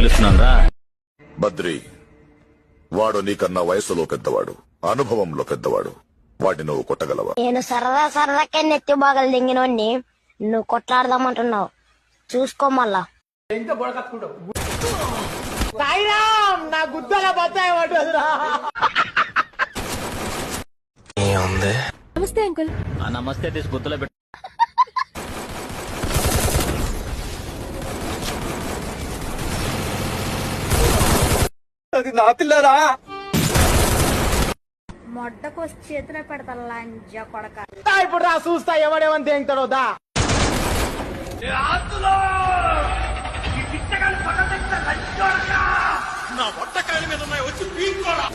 పిలుస్తున్నాను రా. బద్రి, వాడు నీకన్నా వయసులో పెద్దవాడు, అనుభవంలో పెద్దవాడు. వాడిని నువ్వు కొట్టగలవా? నేను సరదాకే నెత్తి బాగలు దింగినోడిని నువ్వు కొట్లాడదామంటున్నావు. చూసుకో మళ్ళా. నమస్తే అంకుల్. ఆ నమస్తే తీసి గుర్తులో పెట్టు. మొడ్డకొచ్చి చేతిలో పెడతా లంజ కొడక. ఇప్పుడు రా చూస్తా ఎవడేమని తేంగుతాడో దా. నా వంటకాయల మీద వచ్చి పీక్కోరా.